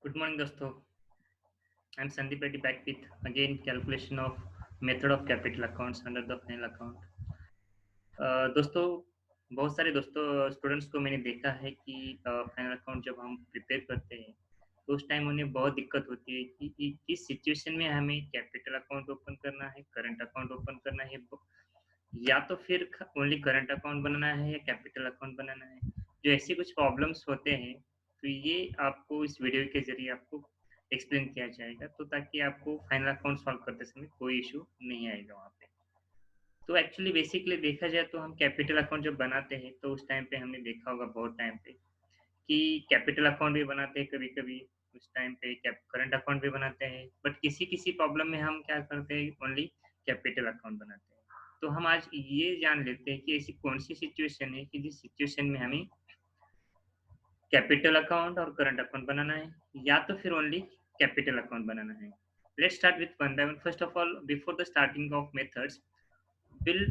Good morning, दोस्तों. I'm Sandeep Reddy back with again calculation of method of capital accounts under the final account. दोस्तों, बहुत सारे दोस्तों students को मैंने देखा है कि फाइनल अकाउंट जब हम प्रिपेयर करते हैं तो उस टाइम उन्हें बहुत दिक्कत होती है कि किस सिचुएशन में हमें कैपिटल अकाउंट ओपन करना है, करंट अकाउंट ओपन करना है, या तो फिर ओनली करंट अकाउंट बनाना है या कैपिटल अकाउंट बनाना है. जो ऐसे कुछ प्रॉब्लम्स होते हैं तो ये आपको इस वीडियो के जरिए आपको एक्सप्लेन किया जाएगा, तो ताकि आपको फाइनल अकाउंट सॉल्व करते समय कोई इशू नहीं आएगा वहाँ पे. तो एक्चुअली बेसिकली देखा जाए तो हम कैपिटल अकाउंट जब बनाते हैं तो उस टाइम पे हमने देखा होगा बहुत टाइम पे कि कैपिटल अकाउंट भी बनाते हैं कभी-कभी, उस टाइम पे कैप करंट अकाउंट भी बनाते हैं, बट किसी-किसी प्रॉब्लम में हम क्या करते हैं, ओनली कैपिटल अकाउंट बनाते हैं. तो हम आज ये जान लेते हैं कि ऐसी कौन-सी सिचुएशन है कि जिस सिचुएशन में हमें कैपिटल अकाउंट और करंट अकाउंट बनाना है, या तो फिर ओनली कैपिटल अकाउंट बनाना है. Let's start with one by one. First of all, before the starting of methods, we'll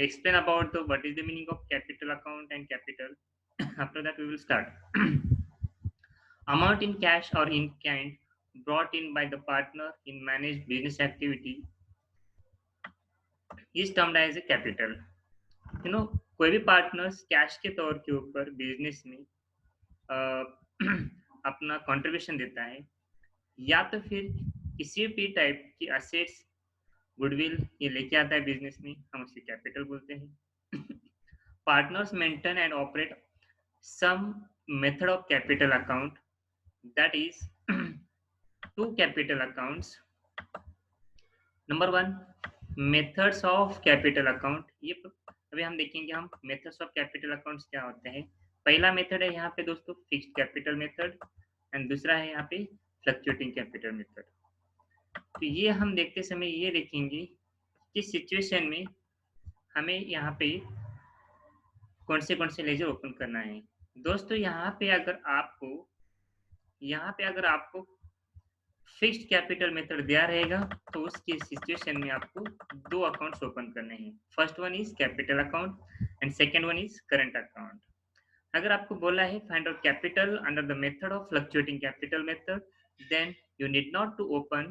explain about the what is the meaning of capital account and capital. After that we will start. Amount in cash or in kind brought in by the partner in managed business activity is termed as a capital. you know कोई भी partners cash के तौर के ऊपर business में अ, अपना contribution देता है, या तो फिर किसी भी टाइप की असेट्स, गुडविल ये लेके आता है बिजनेस में, हम उसे कैपिटल बोलते हैं. Partners maintain and operate some method of capital account, that is two capital accounts. Number one, methods of capital account. ये अभी हम देखेंगे हम methods of capital accounts क्या होते हैं. पहला मेथड है यहाँ पे दोस्तों फिक्स्ड कैपिटल मेथड, एंड दूसरा है यहाँ पे फ्लक्चुएटिंग कैपिटल मेथड. तो ये हम देखते समय ये देखेंगे कि सिचुएशन में हमें यहाँ पे कौन से लेजर ओपन करना है. दोस्तों यहाँ पे अगर आपको फिक्स्ड कैपिटल मेथड दिया रहेगा तो उसकी सिचुएशन में आपको दो अकाउंट्स ओपन करने हैं. First one is capital account and second one is current account. अगर आपको बोला है find out capital under the method of fluctuating capital method, then you need not to open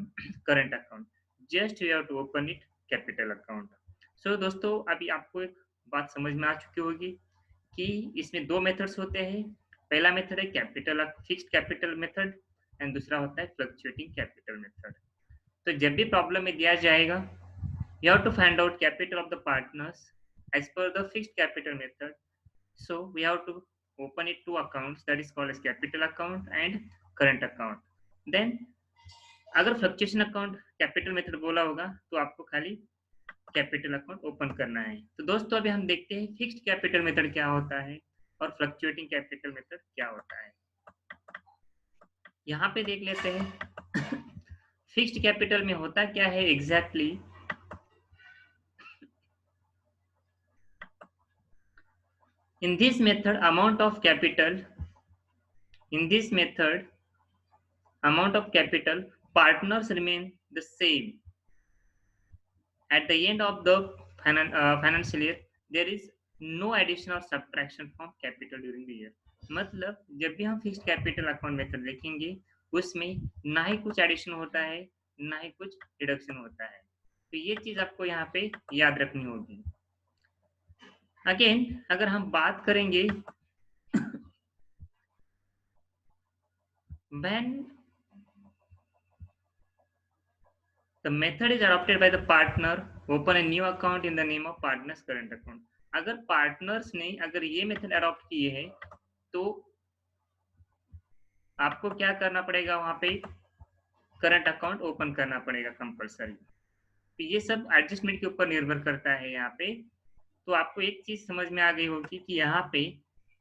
current account, just you have to open it capital account. So दोस्तों, अभी आपको एक बात समझ में आ चुकी होगी कि इसमें दो मेथड्स होते हैं. पहला मेथड है capital fixed capital method and दूसरा होता है फ्लक्चुएटिंग कैपिटल मेथड. तो जब भी प्रॉब्लम में दिया जाएगा, you have to find out capital of the partners as per the fixed capital method. So we have to open it two accounts, that is called as capital account and current account. Then अगर fluctuation account capital method बोला होगा तो आपको खाली capital account open करना है. तो दोस्तों अभी हम देखते हैं फिक्स्ड कैपिटल मेथड क्या होता है और फ्लक्चुएटिंग कैपिटल मेथड क्या होता है. यहाँ पे देख लेते हैं फिक्स्ड कैपिटल में होता क्या है exactly. In this method, amount of capital, partners remain the same. At the end of the financial year, there is no addition or subtraction from capital during the year. मतलब जब भी हम fixed capital account method देखेंगे उसमें ना ही कुछ addition होता है ना ही कुछ रिडक्शन होता है. तो ये चीज आपको यहाँ पे याद रखनी होगी. अगेन अगर हम बात करेंगे when the method is adopted by the partner, open a new account in the name of partner's current account. अगर पार्टनर्स ने अगर ये मेथड अडॉप्ट किए है तो आपको क्या करना पड़ेगा, वहां पे करंट अकाउंट ओपन करना पड़ेगा कंपलसरी. तो ये सब एडजस्टमेंट के ऊपर निर्भर करता है यहाँ पे. तो आपको एक चीज समझ में आ गई होगी कि यहाँ पे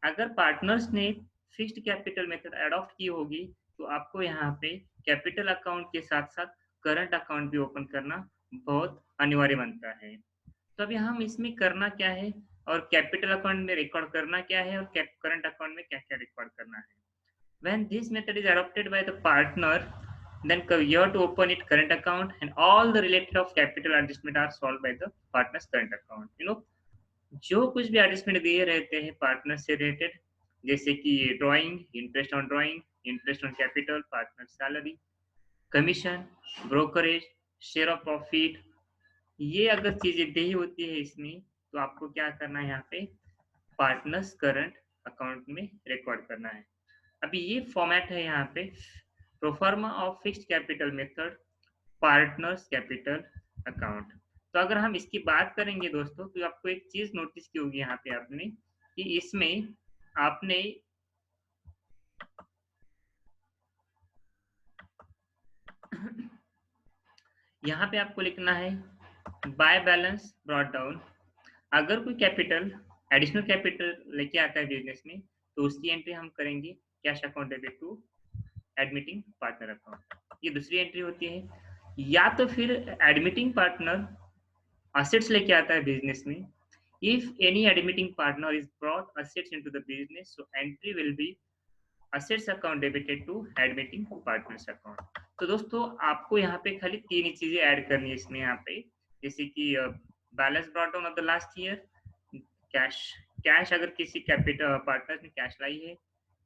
अगर पार्टनर्स ने फिक्स्ड कैपिटल मेथड अडॉप्ट की होगी तो आपको यहाँ पे कैपिटल अकाउंट के साथ साथ करंट अकाउंट भी ओपन करना बहुत अनिवार्य बनता है. तो अभी हम इसमें करना क्या है और कैपिटल अकाउंट में रिकॉर्ड करना क्या है और करंट अकाउंट में क्या क्या रिकॉर्ड करना है. When this method is adopted by the partner, then you have to open it current account and all the related of capital adjustment are solved by the partner's current account. जो कुछ भी adjustment दिए रहते हैं partner से related जैसे कि drawing, interest on drawing, interest on capital, partner salary, commission, brokerage, share of profit, ये अगर चीजें दी होती है इसमें, तो आपको क्या करना है यहाँ पे पार्टनर्स करंट अकाउंट में रिकॉर्ड करना है। अभी ये फॉर्मेट है यहाँ पे proforma of fixed capital method partners capital account. तो अगर हम इसकी बात करेंगे दोस्तों, तो आपको एक चीज नोटिस की होगी यहाँ पे आपने कि इसमें आपने यहाँ पे आपको लिखना है बाय बैलेंस ब्रॉट डाउन। अगर कोई कैपिटल एडिशनल कैपिटल लेके आता है बिजनेस में, तो उसकी एंट्री हम करेंगे cash account debit to admitting partner account, ये दूसरी एंट्री होती है। या तो फिर एडमिटिंग पार्टनर assets लेके आता है बिजनेस में, if any admitting partner is brought assets into the business, so entry will be assets account debited to admitting partners account। तो दोस्तों आपको यहाँ पे खाली तीन ही चीजें ऐड करनी है इसमें यहाँ पे, जैसे कि balance brought down of the last year, cash cash अगर किसी कैपिटल पार्टनर ने कैश लाई है,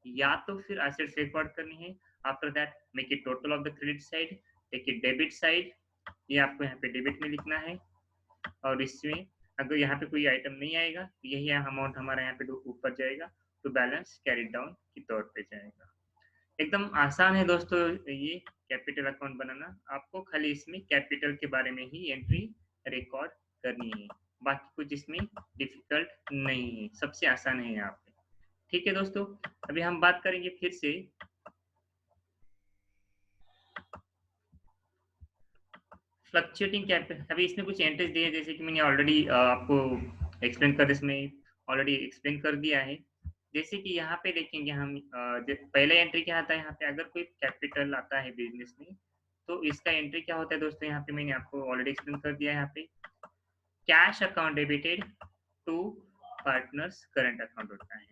या तो फिर एसेट्स रिकॉर्ड करनी है। After that make it total of the credit side, take it debit side, ये आपको यहाँ पे डेबिट में लिखना है। और इसमें अगर यहाँ पे कोई आइटम नहीं आएगा, तो यही अमाउंट हमारा यहाँ पे ऊपर जाएगा, तो बैलेंस कैरी डाउन के तौर पे जाएगा। एकदम आसान है दोस्तों ये कैपिटल अकाउंट बनाना, आपको खाली इसमें कैपिटल के बारे में ही एंट्री रिकॉर्ड करनी है, बाकी कुछ इसमें डिफिकल्ट नहीं है, सबसे आसान है यहाँ पे। ठीक है दोस्तों, अभी हम बात करेंगे फिर से फ्लक्चुएटिंग कैपिटल। अभी इसमें कुछ एंट्रीज दिए हैं, जैसे कि मैंने ऑलरेडी आपको एक्सप्लेन कर इसमें ऑलरेडी एक्सप्लेन कर दिया है। जैसे कि यहाँ पे देखेंगे हम पहले एंट्री क्या आता है यहाँ पे, अगर कोई कैपिटल आता है बिजनेस में, तो इसका एंट्री क्या होता है दोस्तों, यहाँ पे मैंने आपको ऑलरेडी एक्सप्लेन कर दिया है। यहाँ पे cash account debited to partners current account होता है,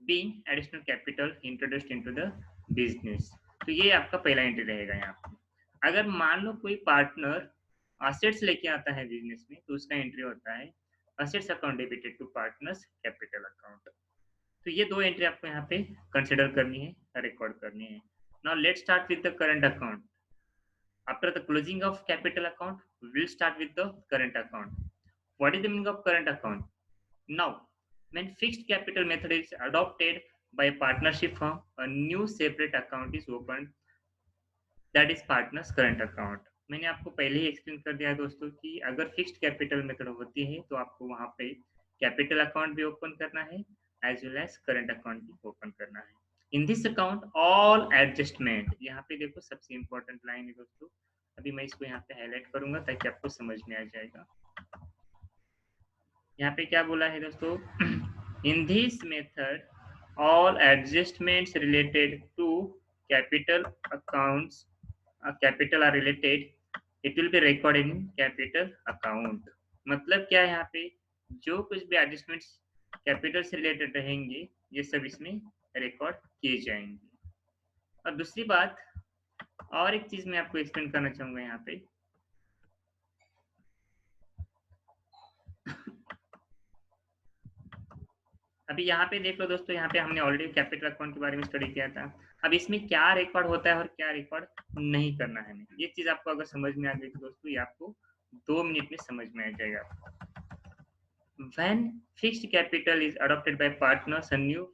being additional capital introduced into the business. तो ये आपका पहला एंट्री रहेगा यहाँ पे। अगर मान लो कोई पार्टनर असेट्स लेके आता है बिजनेस में, तो उसका एंट्री होता है assets account debited to partners capital account. तो ये दो एंट्री आपको यहाँ पे कंसिडर करनी है, रिकॉर्ड करनी है। Now let's start with the current account. After the closing of capital account we will start with the current account. What is the meaning of current account? Now, when fixed capital method is adopted by a partnership firm, a new separate account is opened, that is partners current account। मैंने आपको पहले ही explain कर दिया है दोस्तों कि अगर fixed capital method होती है, तो आपको वहां पे कैपिटल अकाउंट भी ओपन करना है as well as current account भी ओपन करना है। In this account all adjustment, यहाँ पे देखो सबसे इंपॉर्टेंट लाइन है दोस्तों, अभी मैं इसको यहाँ पे हाईलाइट करूंगा ताकि आपको समझ में आ जाएगा। यहाँ पे क्या बोला है दोस्तों, इन this method all adjustments related to capital accounts capital are related, it will be recorded in capital account। मतलब क्या है यहाँ पे, जो कुछ भी एडजस्टमेंट्स कैपिटल से रिलेटेड रहेंगे, ये सब इसमें रिकॉर्ड किए जाएंगे। और दूसरी बात, और एक चीज मैं आपको एक्सप्लेन करना चाहूंगा यहाँ पे, अभी यहाँ पे देख लो दोस्तों, यहाँ पे हमने ऑलरेडी कैपिटल अकाउंट के बारे में स्टडी किया था। अब इसमें क्या रिकॉर्ड होता है और क्या रिकॉर्ड नहीं करना है हमें, ये चीज आपको अगर समझ में आ गई तो दोस्तों ये आपको 2 मिनट में समझ में आ जाएगा। When fixed capital is adopted by partners, a new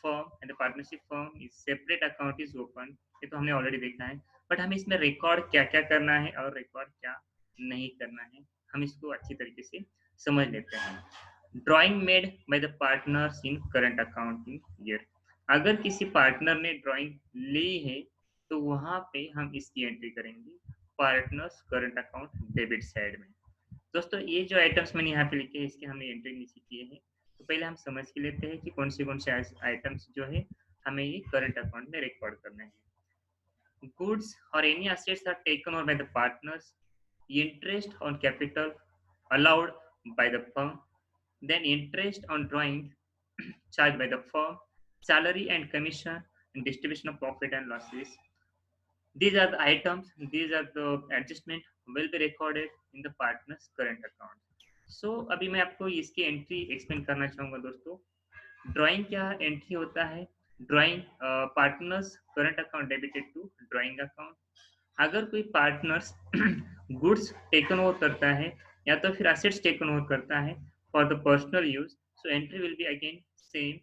firm and a partnership firm is separate account is opened, ये तो हमने ऑलरेडी देखा है। बट हमें इसमें रिकॉर्ड क्या क्या करना है और रिकॉर्ड क्या नहीं करना है, हम इसको अच्छी तरीके से समझ लेते हैं। Drawing made by the partners in current accounting year, अगर किसी पार्टनर ने ड्राइंग ली है, तो वहां पे हम इसकी एंट्री करेंगे partners current account debit side में। दोस्तों ये जो आइटम्स मैंने यहाँ पे लिखे हैं, इसके हमने एंट्री नीचे किए हैं, तो पहले हम समझ के लेते हैं कि कौन से आइटम्स जो है हमें ये करंट अकाउंट में रिकॉर्ड करने हैं। Goods or any assets are taken over by the partners, interest on capital allowed by the firm, then interest on drawing charged by the firm, salary and commission, and distribution of profit and losses. These are the items, these are the adjustment will be recorded in the partner's current account। So अभी मैं आपको इसकी entry explain करना चाहूंगा दोस्तों। Drawing क्या entry होता है? Drawing partners current account debited to drawing account. अगर कोई पार्टनर्स गुड्स टेकन ओवर करता है या तो फिर एसेट्स टेकन ओवर करता है for the personal use, so entry will be again same,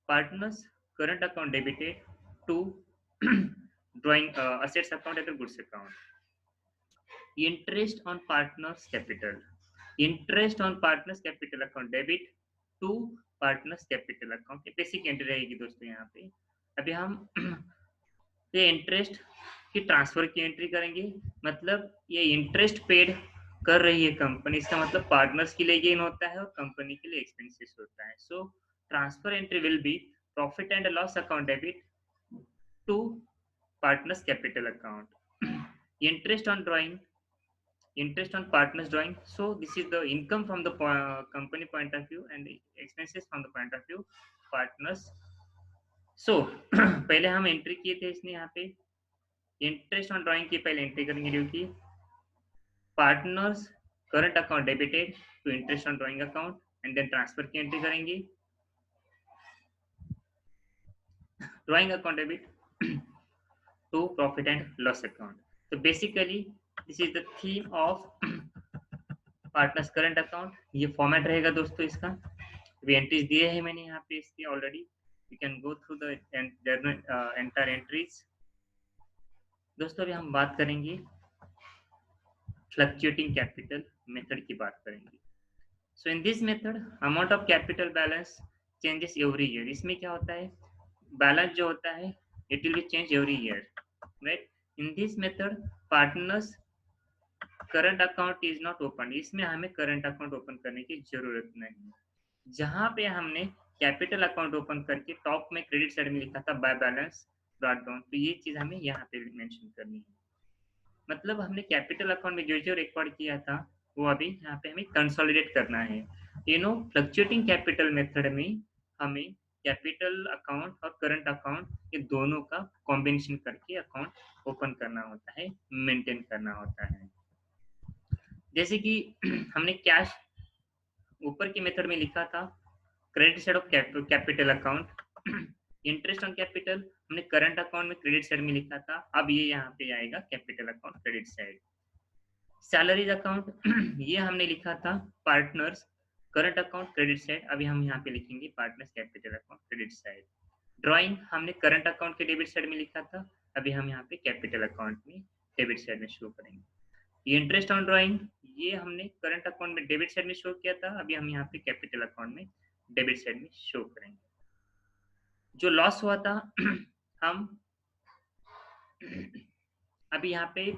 partners current account debited to drawing assets account या goods account. Interest on partners capital, interest on partners capital account debit to partners capital account. ये basic entry रहेगी दोस्तों। यहाँ पे अभी हम ये interest की ट्रांसफर की एंट्री करेंगे, मतलब ये इंटरेस्ट पेड कर रही है कंपनी, इसका मतलब पार्टनर्स के लिए गेन होता है और कंपनी के लिए एक्सपेंसेस होता है। So transfer entry will be profit and loss account debit to partners capital account। interest on drawing, interest on partners drawing, so this is the income from the company point of view and the expenses from the point of view partners। so पहले हम entry किए थे इसने यहाँ पे interest on drawing की पहले entry करेंगे जो कि partners current account debited to interest on drawing account and then transfer की एंट्री करेंगे drawing account debit to profit and loss account। So basically this is the theme of partners current account। ये format रहेगा दोस्तों इसका। अभी entries दिए हैं मैंने यहाँ पे इसके already, you can go through the entire entries. दोस्तों अभी हम बात करेंगे फ्लक्चुएटिंग कैपिटल मेथड की बात करेंगे। So in this method amount of capital balance changes every year. इसमें क्या होता है, बैलेंस जो होता है it will be change every year, right. In this method partners current account is not open, इसमें हमें करंट अकाउंट ओपन करने की जरूरत नहीं। जहां पे हमने कैपिटल अकाउंट ओपन करके टॉप में क्रेडिट साइड में लिखा था बाय बैलेंस ब्रॉट डाउन, तो ये चीज हमें यहाँ पे मेंशन करनी है। मतलब हमने कैपिटल अकाउंट में जो जो रिकॉर्ड किया था वो अभी यहाँ पे हमें कंसोलिडेट करना है। फ्लक्चुएटिंग कैपिटल मेथड में हमें कैपिटल अकाउंट और करंट अकाउंट ये दोनों का कॉम्बिनेशन करके अकाउंट ओपन करना होता है, मेंटेन करना होता है। जैसे कि हमने कैश ऊपर के मेथड में लिखा था credit side of capital account, interest on capital हमने करंट अकाउंट में क्रेडिट साइड में लिखा था, अब ये यहाँ पे आएगा capital account credit side. Salaries account ये हमने लिखा था partners current account credit side, अभी हम यहाँ पे लिखेंगे partners capital account credit side. Drawing हमने करंट अकाउंट के डेबिट साइड में लिखा था, अभी हम यहाँ पे कैपिटल अकाउंट में डेबिट साइड में शो करेंगे। ये इंटरेस्ट ऑन ड्राइंग ये हमने करंट अकाउंट में डेबिट साइड में शो किया था, अभी हम यहाँ पे कैपिटल अकाउंट में डेबिट साइड में शो करेंगे। जो लॉस हुआ था हम अभी यहाँ पे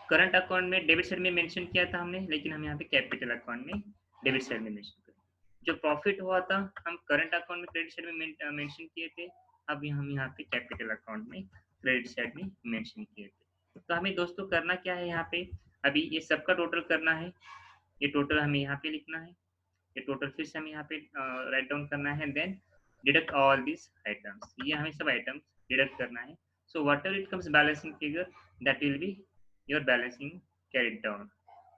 करंट अकाउंट में डेबिट साइड में मेंशन किया था हमने, लेकिन हम यहाँ पे कैपिटल अकाउंट में डेबिट साइड में मेंशन करेंगे। जो प्रॉफिट हुआ था हम करंट अकाउंट में क्रेडिट साइड में मेंशन किए थे, अभी हम यहाँ पे कैपिटल अकाउंट में क्रेडिट साइड में मेंशन किए थे। तो हमें दोस्तों करना क्या है, यहाँ पे अभी ये सबका टोटल करना है, ये टोटल हमें यहाँ पे लिखना है, ये टोटल फिर से हमें यहाँ पे राइट डाउन करना है, then deduct all this items, ये हमें सब आइटम्स डिडक्ट करना है। So whatever it comes balancing figure that will be your balancing carried down,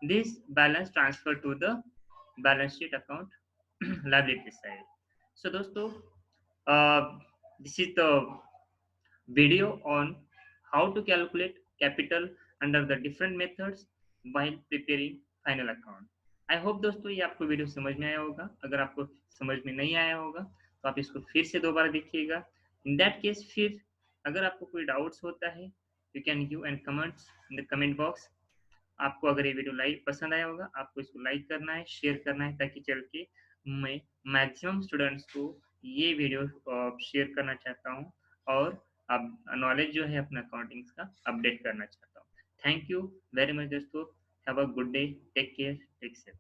this balance transfer to the balance sheet account liability side। so दोस्तों this is the video on how to calculate capital under the different methods while preparing final account। I hope दोस्तों ये आपको video समझ में आया होगा। अगर आपको समझ में नहीं आया होगा तो आप इसको फिर से दोबारा देखिएगा। इन दैट केस फिर अगर आपको कोई डाउट्स होता है you can give and comments in the comment box. आपको अगर ये वीडियो लाइक पसंद आया होगा आपको इसको लाइक करना है, शेयर करना है, ताकि चल के मैं मैक्सिमम स्टूडेंट्स को ये वीडियो शेयर करना चाहता हूँ और अब नॉलेज जो है अपना अकाउंटिंग का अपडेट करना चाहता हूँ। थैंक यू वेरी मच दोस्तों, have a good day, take care, take care.